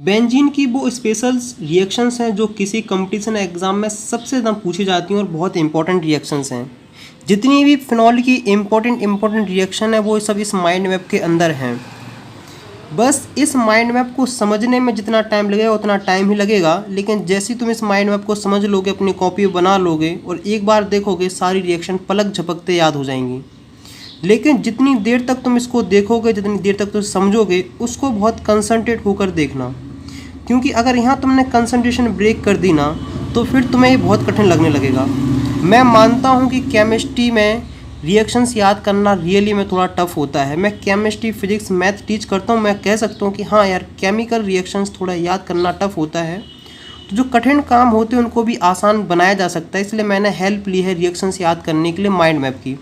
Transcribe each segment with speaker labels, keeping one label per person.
Speaker 1: Benzene की वो special reactions हैं जो किसी कंपटीशन एग्जाम में सबसे ज़्यादा पूछी जाती हैं और बहुत इंपॉर्टेंट रिएक्शंस हैं। जितनी भी फिनॉल की इम्पोर्टेंट रिएक्शन है वो सब इस माइंड मैप के अंदर हैं। बस इस माइंड मैप को समझने में जितना टाइम लगेगा उतना टाइम ही लगेगा, लेकिन जैसे ही तुम इस माइंड मैप को समझ लोगे, अपनी कॉपी बना लोगे और एक बार देखोगे, सारी रिएक्शन पलक झपकते याद हो जाएंगी। लेकिन जितनी देर तक तुम इसको देखोगे, जितनी देर तक तुम समझोगे, उसको बहुत कंसंट्रेट होकर देखना, क्योंकि अगर यहाँ तुमने कंसंट्रेशन ब्रेक कर दी ना तो फिर तुम्हें ये बहुत कठिन लगने लगेगा। मैं मानता हूँ कि केमिस्ट्री में रिएक्शंस याद करना रियली में थोड़ा टफ होता है। मैं केमिस्ट्री, फिजिक्स, मैथ टीच करता हूँ, मैं कह सकता हूँ कि हाँ यार, केमिकल रिएक्शंस थोड़ा याद करना टफ होता है। तो जो कठिन काम होते हैं उनको भी आसान बनाया जा सकता है, इसलिए मैंने हेल्प ली है रिएक्शंस याद करने के लिए माइंड मैप की।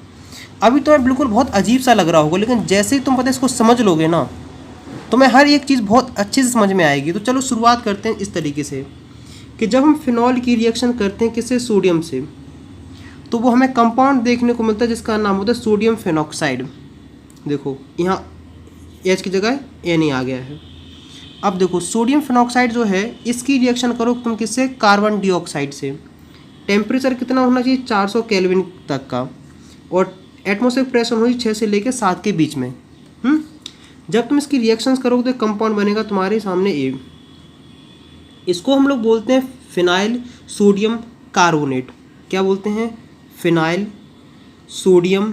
Speaker 1: अभी तो मैं बिल्कुल बहुत अजीब सा लग रहा होगा, लेकिन जैसे ही तुम पता इसको समझ लोगे ना तो मैं हर एक चीज़ बहुत अच्छे से समझ में आएगी। तो चलो शुरुआत करते हैं इस तरीके से कि जब हम फिनॉल की रिएक्शन करते हैं किससे, सोडियम से, तो वो हमें कंपाउंड देखने को मिलता है जिसका नाम होता है सोडियम फेनॉक्साइड। देखो यहाँ H की जगह Na आ गया है। अब देखो सोडियम फेनॉक्साइड जो है, इसकी रिएक्शन करो तुम किससे, कार्बन डाइऑक्साइड से। टेम्परेचर कितना होना चाहिए, 400 केल्विन तक का, और एटमॉस्फेरिक प्रेशर होगी 6 से लेकर 7 के बीच में। जब तुम इसकी रिएक्शंस करोगे तो कंपाउंड बनेगा तुम्हारे सामने ए। इसको हम लोग बोलते हैं फिनाइल सोडियम कार्बोनेट। क्या बोलते हैं, फिनाइल सोडियम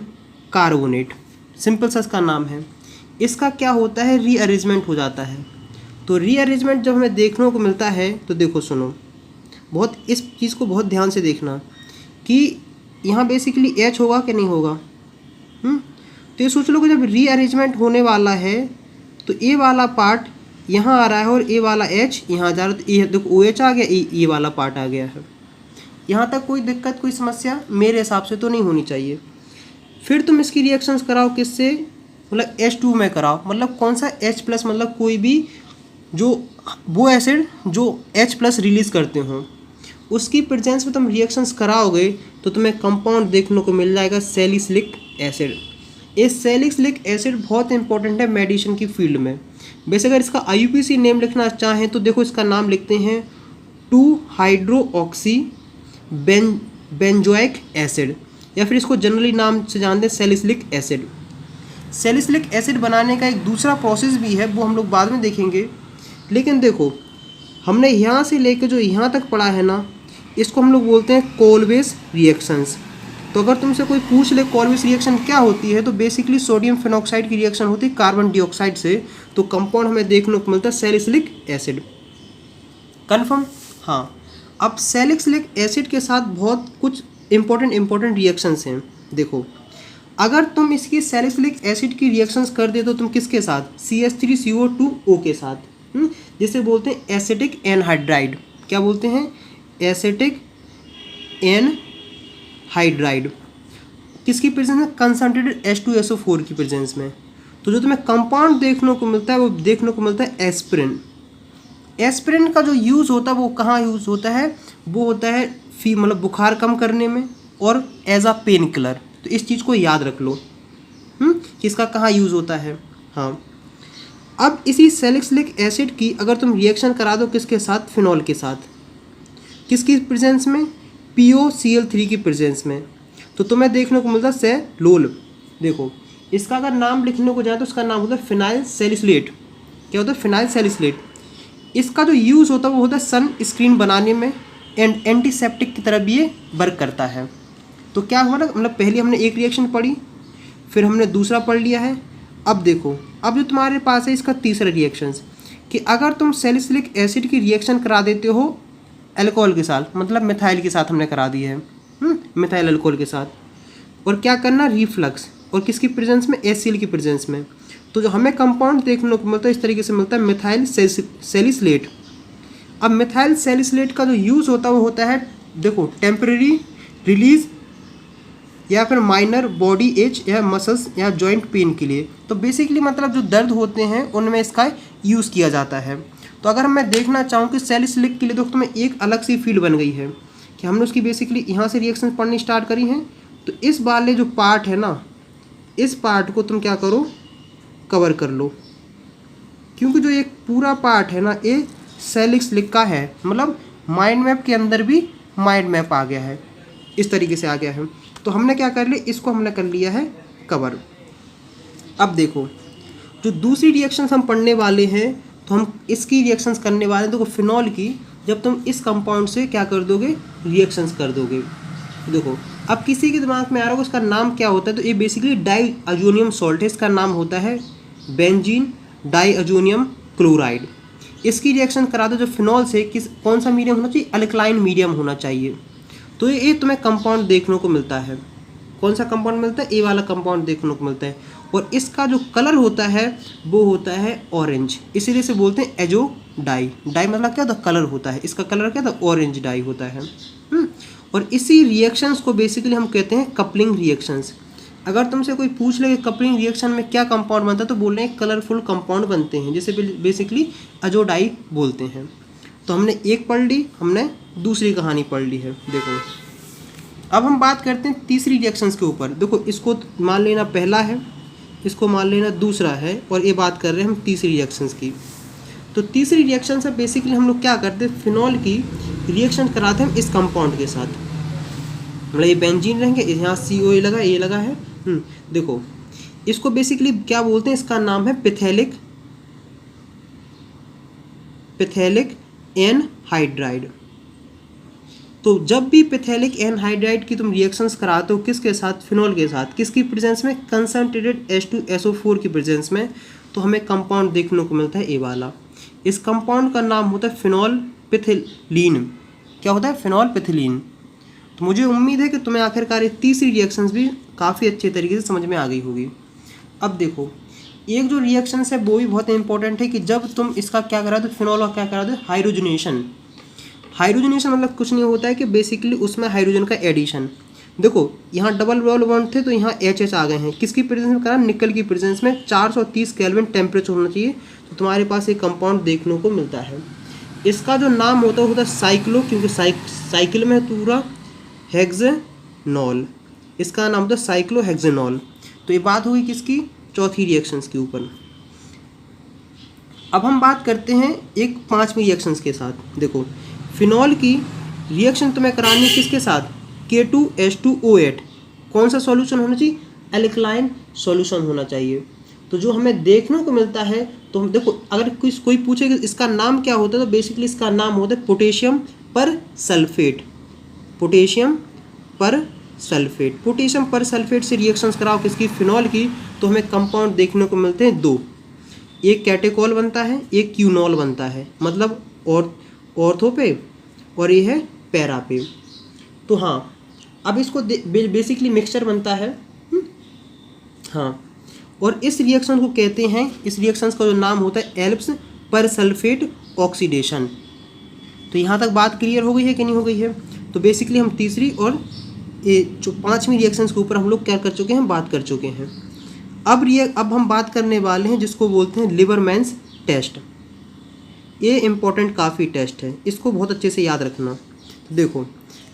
Speaker 1: कार्बोनेट, सिंपल सा इसका नाम है। इसका क्या होता है, रीअरेंजमेंट हो जाता है। तो रीअरेंजमेंट जब हमें देखने को मिलता है तो देखो सुनो, बहुत इस चीज़ को बहुत ध्यान से देखना कि यहाँ बेसिकली H होगा कि नहीं होगा। तो ये सोच लो कि जब रीअरेंजमेंट होने वाला है तो ए वाला पार्ट यहाँ आ रहा है और ए वाला H यहाँ जा रहा है, तो ये देखो OH आ गया, ये वाला पार्ट आ गया है। यहाँ तक कोई दिक्कत, कोई समस्या मेरे हिसाब से तो नहीं होनी चाहिए। फिर तुम इसकी रिएक्शंस कराओ किससे, मतलब H2 में कराओ, मतलब कौन सा H+, मतलब कोई भी जो वो एसिड जो H+ रिलीज़ करते हो उसकी प्रेजेंस में तुम रिएक्शंस कराओगे तो तुम्हें कंपाउंड देखने को मिल जाएगा सैलिसिलिक एसिड। ये सैलिसिलिक एसिड बहुत इंपॉर्टेंट है मेडिसिन की फील्ड में। वैसे अगर इसका IUPAC नेम लिखना चाहें तो देखो इसका नाम लिखते हैं 2-हाइड्रोऑक्सी बेंजोइक एसिड, या फिर इसको जनरली नाम से जानते हैं सैलिसिलिक एसिड। सैलिसिलिक एसिड बनाने का एक दूसरा प्रोसेस भी है, वो हम लोग बाद में देखेंगे। लेकिन देखो हमने यहाँ से लेकर जो यहाँ तक पढ़ा है ना, इसको हम लोग बोलते हैं कोलवेस रिएक्शंस। तो अगर तुमसे कोई पूछ ले कोलवेस रिएक्शन क्या होती है, तो बेसिकली सोडियम फेनॉक्साइड की रिएक्शन होती है कार्बन डाइऑक्साइड से, तो कंपाउंड हमें देखने को मिलता है सैलिसिलिक एसिड। कन्फर्म, हाँ। अब सैलिसिलिक एसिड के साथ बहुत कुछ इंपॉर्टेंट रिएक्शंस हैं। देखो अगर तुम इसकी सैलिसिलिक एसिड की रिएक्शंस कर दे तो तुम किसके साथ, CH3CO2O के साथ, जिसे बोलते हैं एसिटिक एनहाइड्राइड। क्या बोलते हैं, एसिटिक एनहाइड्राइड। किसकी प्रेजेंस में, कंसंट्रेटेड H2SO4 की प्रेजेंस में। तो जो तुम्हें कंपाउंड देखने को मिलता है वो देखने को मिलता है एस्पिरिन। एस्पिरिन का जो यूज़ होता है वो कहाँ यूज़ होता है, वो होता है मतलब बुखार कम करने में और एज अ पेन किलर। तो इस चीज़ को याद रख लो कि इसका कहाँ यूज़ होता है। हाँ, अब इसी सैलिसिलिक एसिड की अगर तुम रिएक्शन करा दो किसके साथ, फिनॉल के साथ, किसकी प्रेजेंस में, POCl3 की प्रेजेंस में, तो तुम्हें देखने को मिलता है सेलोल। देखो इसका अगर नाम लिखने को जाए तो इसका नाम होता है फिनाइल सैलिसिलेट। क्या होता है, फिनाइल सैलिसिलेट। इसका जो यूज़ होता है वो होता है सन स्क्रीन बनाने में एंड एंटीसेप्टिक की तरह भी ये वर्क करता है। तो क्या हुआ ना, मतलब पहले हमने एक रिएक्शन पढ़ी, फिर हमने दूसरा पढ़ लिया है। अब देखो, अब जो तुम्हारे पास है इसका तीसरा रिएक्शन, कि अगर तुम सैलिसिलिक एसिड की रिएक्शन करा देते हो अल्कोहल के साथ, मतलब मिथाइल के साथ हमने करा दी है, मिथाइल अल्कोहल के साथ, और क्या करना, रिफ्लक्स, और किसकी प्रेजेंस में, HCl की प्रेजेंस में। तो जो हमें कंपाउंड देखने को मिलता है इस तरीके से मिलता है मिथाइल सैलिसिलेट। अब मिथाइल सैलिसिलेट का जो यूज़ होता है वो होता है, देखो, टेम्परेरी रिलीज या फिर माइनर बॉडी एच या मसल्स या जॉइंट पेन के लिए। तो बेसिकली मतलब जो दर्द होते हैं उनमें इसका यूज़ किया जाता है। तो अगर मैं देखना चाहूँ कि सैलिसिलिक के लिए, दोस्तों में एक अलग सी फील्ड बन गई है कि हमने उसकी बेसिकली यहाँ से रिएक्शन पढ़नी स्टार्ट करी हैं। तो इस वाले जो पार्ट है ना, इस पार्ट को तुम क्या करो, कवर कर लो, क्योंकि जो एक पूरा पार्ट है ना, ये सेलिक्स लिखा है, मतलब माइंड मैप के अंदर भी माइंड मैप आ गया है, इस तरीके से आ गया है। तो हमने क्या कर लिया, इसको हमने कर लिया है कवर। अब देखो जो दूसरी रिएक्शंस हम पढ़ने वाले हैं, तो हम इसकी रिएक्शंस करने वाले हैं। देखो फिनॉल की जब तुम इस कंपाउंड से क्या कर दोगे, रिएक्शंस कर दोगे। देखो अब किसी के दिमाग में आ रहा होगा उसका नाम क्या होता है, तो ये बेसिकली डाई अजोनियम सॉल्ट है, इसका नाम होता है बेंजीन डाई अजोनियम क्लोराइड। इसकी रिएक्शन करा दो जो फिनॉल से, कौन सा मीडियम होना चाहिए, अल्कलाइन मीडियम होना चाहिए। तो ये तुम्हें कंपाउंड देखने को मिलता है। कौन सा कंपाउंड मिलता है, ए वाला कंपाउंड देखने को मिलता है। और इसका जो कलर होता है वो होता है ऑरेंज, इसीलिए से बोलते हैं एजो डाई। डाई मतलब क्या होता है, कलर होता है, इसका कलर क्या होता है, ऑरेंज डाई होता है। और इसी रिएक्शंस को बेसिकली हम कहते हैं कपलिंग रिएक्शंस। अगर तुमसे कोई पूछ ले कि कपलिंग रिएक्शन में क्या कंपाउंड बनता है, तो बोल रहे हैं कलरफुल कंपाउंड बनते हैं, जिसे बेसिकली अजोडाई बोलते हैं। तो हमने एक पढ़ ली, हमने दूसरी कहानी पढ़ ली है। देखो अब हम बात करते हैं तीसरी रिएक्शंस के ऊपर। देखो इसको मान लेना पहला है, इसको मान लेना दूसरा है, और ये बात कर रहे हैं हम तीसरी रिएक्शंस की। तो तीसरी रिएक्शन से बेसिकली हम लोग क्या करते हैं, फिनॉल की रिएक्शन कराते हैं इस कंपाउंड के साथ। मतलब ये बेंजीन रहेंगे, यहाँ CO लगा, ये लगा है। देखो इसको बेसिकली क्या बोलते हैं, इसका नाम है पिथेलिक एनहाइड्राइड। तो जब भी पिथेलिक एनहाइड्राइड की तुम रिएक्शंस कराते हो किसके साथ, फिनॉल के साथ, किसकी प्रेजेंस में, कंसंट्रेटेड H2SO4 की प्रेजेंस में, तो हमें कंपाउंड देखने को मिलता है ए वाला। इस कंपाउंड का नाम होता है फिनॉल पिथिलीन। क्या होता है, फिनॉल पिथिलीन। तो मुझे उम्मीद है कि तुम्हें आखिरकार ये तीसरी रिएक्शंस भी काफ़ी अच्छे तरीके से समझ में आ गई होगी। अब देखो एक जो रिएक्शंस है वो भी बहुत इंपॉर्टेंट है कि जब तुम इसका क्या करा दो, फिनॉल का क्या करा दो, हाइड्रोजनेशन। हाइड्रोजनेशन मतलब कुछ नहीं होता है कि बेसिकली उसमें हाइड्रोजन का एडिशन। देखो यहाँ डबल बॉन्ड थे तो यहाँ HH आ गए हैं, किसकी प्रेजेंस में करा, निकल की प्रेजेंस में। 430 केल्विन टेम्परेचर होना चाहिए, तो तुम्हारे पास एक कंपाउंड देखने को मिलता है। इसका जो नाम होता है साइक्लो, क्योंकि साइकिल में पूरा हेक्सेनॉल, इसका नाम होता है साइक्लोहेक्सेनॉल। तो ये बात होगी किसकी, चौथी रिएक्शंस के ऊपर। अब हम बात करते हैं एक पांचवी रिएक्शंस के साथ। देखो फिनॉल की रिएक्शन तुम्हें करानी है किसके साथ, K2H2O8। कौन सा सॉल्यूशन होना चाहिए, एल्कलाइन सॉल्यूशन होना चाहिए। तो जो हमें देखने को मिलता है, तो हम देखो अगर कोई पूछे कि इसका नाम क्या होता है, तो बेसिकली इसका नाम होता है पोटेशियम पर सल्फेट। पोटेशियम पर सल्फेट, पोटेशियम पर सल्फेट से रिएक्शंस कराओ किसकी, फिनॉल की, तो हमें कंपाउंड देखने को मिलते हैं दो। एक कैटेकॉल बनता है, एक क्यूनॉल बनता है, मतलब ऑर्थो पे, और ये है पैरा पे। तो हाँ अब इसको बेसिकली मिक्सचर बनता है। हाँ, और इस रिएक्शन को कहते हैं, इस रिएक्शन का जो नाम होता है एल्प्स पर सल्फेट ऑक्सीडेशन। तो यहाँ तक बात क्लियर हो गई है कि नहीं हो गई है। तो बेसिकली हम तीसरी और ये जो पांचवी रिएक्शंस के ऊपर हम लोग क्या कर चुके हैं, बात कर चुके हैं। अब हम बात करने वाले हैं जिसको बोलते हैं लिबरमैन्स टेस्ट। ये इम्पोर्टेंट काफ़ी टेस्ट है, इसको बहुत अच्छे से याद रखना। तो देखो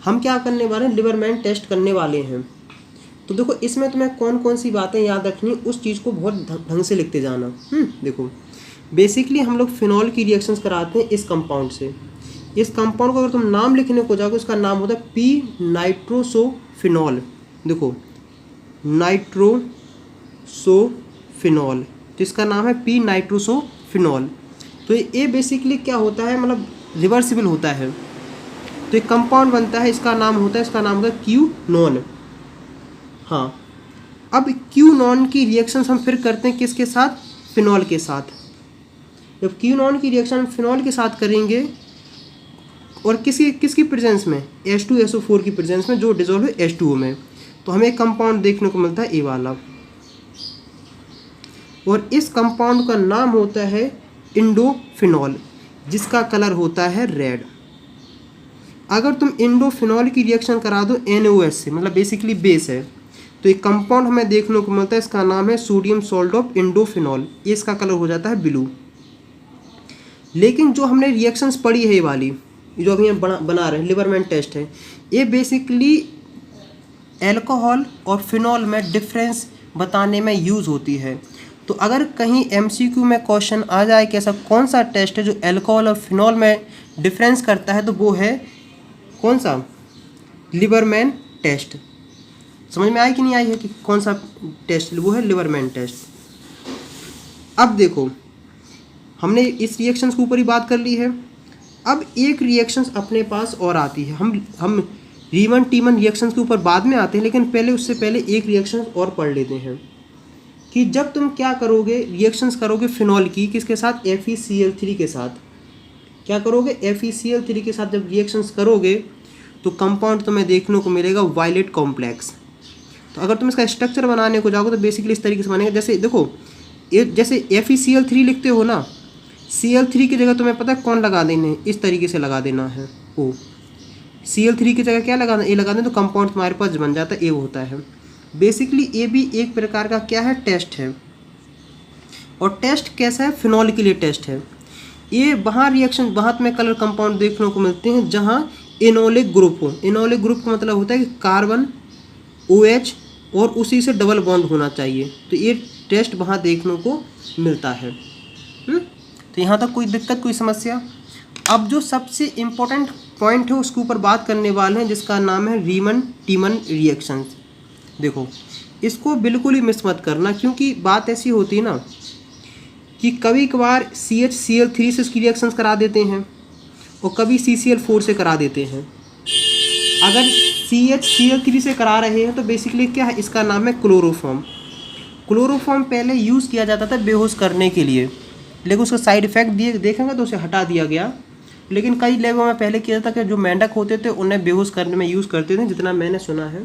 Speaker 1: हम क्या करने वाले हैं, लिबरमैन टेस्ट करने वाले हैं। तो देखो इसमें तुम्हें कौन कौन सी बातें याद रखनी, उस चीज़ को बहुत ढंग से लिखते जाना। देखो बेसिकली हम लोग फिनॉल की रिएक्शंस कराते हैं इस कंपाउंड से। इस कंपाउंड को अगर तुम नाम लिखने को जाओगे, उसका नाम होता है पी नाइट्रोसोफिनॉल। देखो नाइट्रोसोफिनॉल, तो इसका नाम है पी नाइट्रोसोफिनॉल। तो ये बेसिकली क्या होता है, मतलब रिवर्सिबल होता है। तो एक कंपाउंड बनता है, इसका नाम होता है क्यूनॉन। हाँ, अब क्यूनॉन की रिएक्शन हम फिर करते हैं किसके साथ, फिनॉल के साथ। जब क्यूनॉन की रिएक्शन फिनॉल के साथ करेंगे और किसकी प्रेजेंस में, H2SO4 की प्रेजेंस में, जो डिजोल्व है H2O में, तो हमें एक कंपाउंड देखने को मिलता है ए वाला। और इस कंपाउंड का नाम होता है इंडोफिनॉल, जिसका कलर होता है रेड। अगर तुम इंडोफिनॉल की रिएक्शन करा दो NaOH से, मतलब बेसिकली बेस है, तो एक कंपाउंड हमें देखने को मिलता है, इसका नाम है सोडियम सॉल्ट ऑफ इंडोफिनॉल। ये इसका कलर हो जाता है ब्लू। लेकिन जो हमने रिएक्शंस पढ़ी है ये वाली, जो अभी हम बना रहे हैं, लिबरमैन टेस्ट है, ये बेसिकली एल्कोहल और फिनॉल में डिफरेंस बताने में यूज़ होती है। तो अगर कहीं MCQ में क्वेश्चन आ जाए कि ऐसा कौन सा टेस्ट है जो अल्कोहल और फिनॉल में डिफरेंस करता है, तो वो है कौन सा, लिबरमैन टेस्ट। समझ में आई कि नहीं आई है कि कौन सा टेस्ट, वो है लिबरमैन टेस्ट। अब देखो हमने इस रिएक्शंस के ऊपर ही बात कर ली है। अब एक रिएक्शंस अपने पास और आती है, हम रीमन टीमन रिएक्शंस के ऊपर बाद में आते हैं, लेकिन पहले उससे पहले एक रिएक्शन और पढ़ लेते हैं कि जब तुम क्या करोगे, रिएक्शंस करोगे फिनॉल की किसके साथ, FeCl3 के साथ। क्या करोगे, FeCl3 के साथ जब रिएक्शंस करोगे तो कंपाउंड तुम्हें देखने को मिलेगा वायलेट कॉम्प्लेक्स। तो अगर तुम इसका स्ट्रक्चर बनाने को जाओगे तो बेसिकली इस तरीके से बनेगा, जैसे देखो जैसे FeCl3 लिखते हो ना, Cl3 की जगह तुम्हें पता है कौन लगा देना है, इस तरीके से लगा देना है O। Cl3 की जगह क्या लगाना, A लगा दें, तो कंपाउंड तुम्हारे पास बन जाता है, A होता है। बेसिकली ये भी एक प्रकार का क्या है, टेस्ट है। और टेस्ट कैसा है, फिनॉल के लिए टेस्ट है। ये वहाँ रिएक्शन, वहाँ तुम्हें कलर कंपाउंड देखने को मिलते हैं जहाँ एनोलिक ग्रुप हो। एनोलिक ग्रुप का मतलब होता है कि कार्बन OH और उसी से डबल बॉन्ड होना चाहिए, तो ये टेस्ट वहाँ देखने को मिलता है। तो यहाँ तक कोई दिक्कत, कोई समस्या। अब जो सबसे इम्पोर्टेंट पॉइंट है उसके ऊपर बात करने वाले हैं, जिसका नाम है रीमन टीमन रिएक्शंस। देखो इसको बिल्कुल ही मिस मत करना, क्योंकि बात ऐसी होती है ना कि कभी कभार CHCl3 से इसकी रिएक्शंस करा देते हैं और कभी CCl4 से करा देते हैं। अगर CHCl3 से करा रहे हैं तो बेसिकली क्या है, इसका नाम है क्लोरोफॉर्म। क्लोरोफॉर्म पहले यूज़ किया जाता था बेहोश करने के लिए, लेकिन उसका साइड इफ़ेक्ट देखेंगे तो उसे हटा दिया गया। लेकिन कई लैबों में पहले किया जाता कि जो मेंढक होते थे उन्हें बेहोश करने में यूज़ करते थे, जितना मैंने सुना है।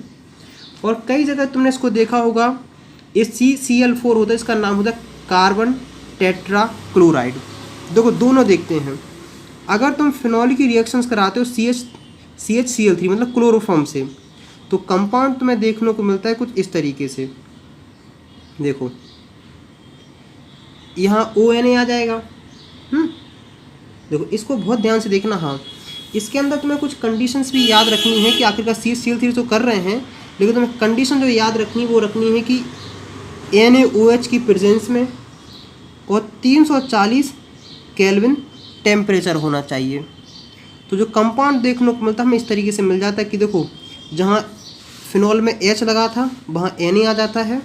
Speaker 1: और कई जगह तुमने इसको देखा होगा, ये CCl4 होता है, इसका नाम होता है कार्बन टेट्रा क्लोराइड। देखो दोनों देखते हैं, अगर तुम फिनॉल की रिएक्शंस कराते हो CHCl3 मतलब क्लोरोफॉर्म से, तो कंपाउंड तुम्हें देखने को मिलता है कुछ इस तरीके से। देखो यहाँ ONA आ जाएगा। देखो इसको बहुत ध्यान से देखना। हाँ, इसके अंदर तुम्हें कुछ कंडीशंस भी याद रखनी है कि आखिरकार CHCl3 तो कर रहे हैं, लेकिन तुम्हें कंडीशन जो याद रखनी है वो रखनी है कि NaOH की प्रेजेंस में और 340 केल्विन टेम्परेचर होना चाहिए। तो जो कंपाउंड देखने को मिलता है हमें इस तरीके से मिल जाता है कि देखो जहाँ फिनॉल में H लगा था वहाँ Na आ जाता है,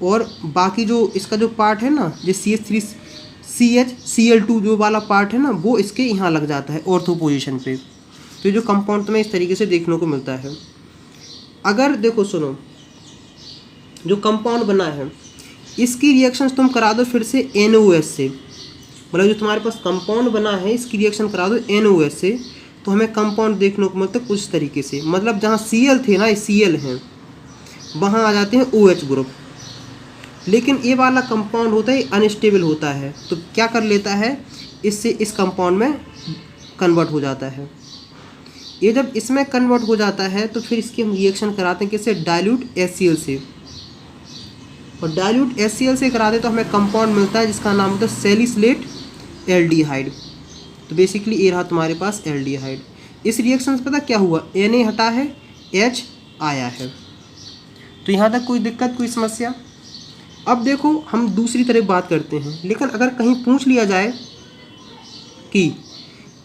Speaker 1: और बाकी जो इसका जो पार्ट है ना, जो CHCl2 जो वाला पार्ट है ना, वो इसके यहाँ लग जाता है ऑर्थो पोजीशन पे। तो जो कंपाउंड तुम्हें इस तरीके से देखने को मिलता है। अगर देखो सुनो, जो कंपाउंड बना है इसकी रिएक्शंस तुम करा दो फिर से NaOH से, मतलब जो तुम्हारे पास कंपाउंड बना है इसकी रिएक्शन करा दो NaOH से, तो हमें कंपाउंड देखने को मिलता है कुछ तरीके से। मतलब जहाँ Cl थे ना, Cl हैं, वहाँ आ जाते हैं OH ग्रुप। लेकिन ये वाला कंपाउंड होता है अनस्टेबल होता है, तो क्या कर लेता है, इससे इस कंपाउंड में कन्वर्ट हो जाता है। ये जब इसमें कन्वर्ट हो जाता है तो फिर इसकी हम रिएक्शन कराते हैं किससे, डाइल्यूट HCl से। और डाइल्यूट HCl से कराते तो हमें कंपाउंड मिलता है जिसका नाम होता है सैलिसिलेट एल्डिहाइड। तो बेसिकली ये रहा तुम्हारे पास एल्डिहाइड। इस रिएक्शन से पता क्या हुआ, Na हटा है, H आया है। तो यहाँ तक कोई दिक्कत, कोई समस्या। अब देखो हम दूसरी तरफ बात करते हैं, लेकिन अगर कहीं पूछ लिया जाए कि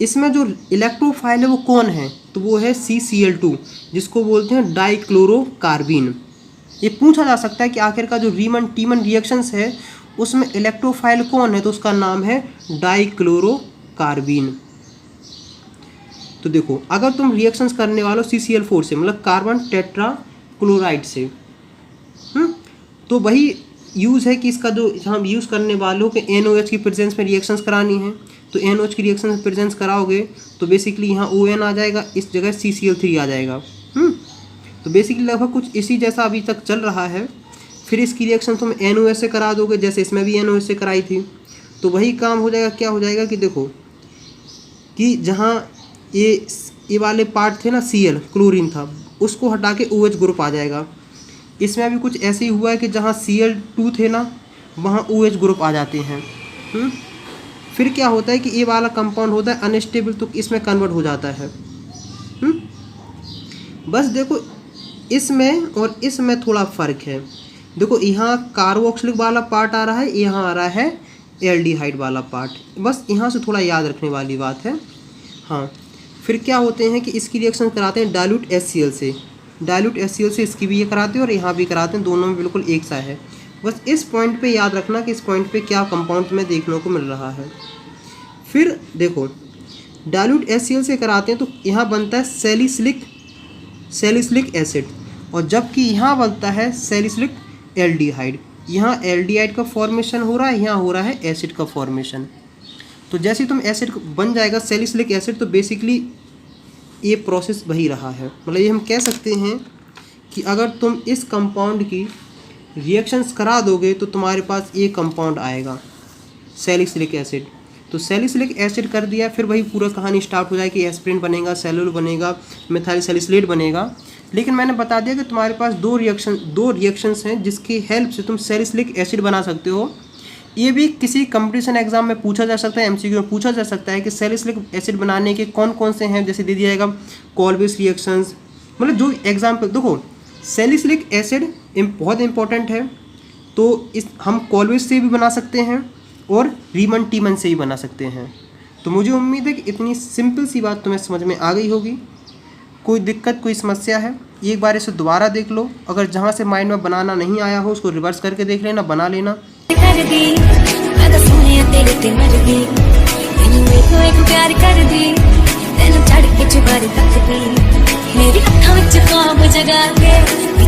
Speaker 1: इसमें जो इलेक्ट्रोफाइल है वो कौन है, तो वो है CCl2, जिसको बोलते हैं डाइक्लोरोकार्बीन। ये पूछा जा सकता है कि आखिर का जो रीमन टीमन रिएक्शंस है उसमें इलेक्ट्रोफाइल कौन है, तो उसका नाम है डाइक्लोरोकार्बीन। तो देखो अगर तुम रिएक्शंस करने वाले हो CCl4 से, मतलब कार्बन टेट्रा क्लोराइड से, तो वही यूज़ है कि इसका जो हम यूज़ करने वालों के NaOH की प्रेजेंस में रिएक्शंस करानी है। तो NaOH की रिएक्शन में प्रेजेंस कराओगे तो बेसिकली यहाँ ON आ जाएगा, इस जगह CCl3 आ जाएगा। तो बेसिकली लगभग कुछ इसी जैसा अभी तक चल रहा है। फिर इसकी रिएक्शन तुम NaOH से करा दोगे, जैसे इसमें भी NaOH से कराई थी, तो वही काम हो जाएगा। क्या हो जाएगा कि देखो कि जहाँ ये वाले पार्ट थे ना, Cl क्लोरीन था, उसको हटा के OH ग्रुप आ जाएगा। इसमें भी कुछ ऐसे ही हुआ है कि जहाँ Cl2 थे ना, वहाँ OH ग्रुप आ जाते हैं। फिर क्या होता है कि ये वाला कंपाउंड होता है अनस्टेबल, तो इसमें कन्वर्ट हो जाता है। बस देखो इसमें और इसमें थोड़ा फ़र्क है। देखो यहाँ कार्बोक्सिलिक वाला पार्ट आ रहा है, यहाँ आ रहा है एल्डिहाइड वाला पार्ट, बस यहाँ से थोड़ा याद रखने वाली बात है। हाँ, फिर क्या होते हैं कि इसकी रिएक्शन कराते हैं डाइल्यूट HCl से, डाइल्यूट HCl से इसकी भी ये कराते हैं और यहाँ भी कराते हैं, दोनों में बिल्कुल एक सा है। बस इस पॉइंट पे याद रखना कि इस पॉइंट पे क्या कंपाउंड में देखने को मिल रहा है। फिर देखो डाइल्यूट HCl से कराते हैं तो यहाँ बनता है सैलिसिलिक एसिड, और जबकि यहाँ बनता है सैलिसिलिक एल्डिहाइड। यहाँ एल्डिहाइड का फॉर्मेशन हो रहा है, यहाँ हो रहा है एसिड का फॉर्मेशन। तो जैसे तुम एसिड बन जाएगा सैलिसिलिक एसिड, तो बेसिकली ये प्रोसेस वही रहा है। मतलब ये हम कह सकते हैं कि अगर तुम इस कंपाउंड की रिएक्शंस करा दोगे तो तुम्हारे पास ये कंपाउंड आएगा सैलिसिलिक एसिड। तो सैलिसिलिक एसिड कर दिया, फिर वही पूरा कहानी स्टार्ट हो जाए कि एस्पिरिन बनेगा, सेलुलोज बनेगा, मिथाइल सैलिसिलेट बनेगा। लेकिन मैंने बता दिया कि तुम्हारे पास दो रिएक्शंस हैं जिसकी हेल्प से तुम सैलिसिलिक एसिड बना सकते हो। ये भी किसी कंपटीशन एग्जाम में पूछा जा सकता है, MCQ में पूछा जा सकता है कि सैलिसिलिक एसिड बनाने के कौन कौन से हैं, जैसे दे दिया जाएगा कॉल्विस रिएक्शंस। मतलब जो एग्जाम्पल देखो, सैलिसिलिक एसिड बहुत इंपॉर्टेंट है, तो इस हम कॉल्विस से भी बना सकते हैं और रीमन टीमन से भी बना सकते हैं। तो मुझे उम्मीद है कि इतनी सिंपल सी बात तुम्हें समझ में आ गई होगी। कोई दिक्कत, कोई समस्या है, एक बार इसे दोबारा देख लो। अगर जहाँ से माइंड में बनाना नहीं आया हो उसको रिवर्स करके देख लेना, बना लेना।
Speaker 2: मेरी अखां विच ख्वाब जगा के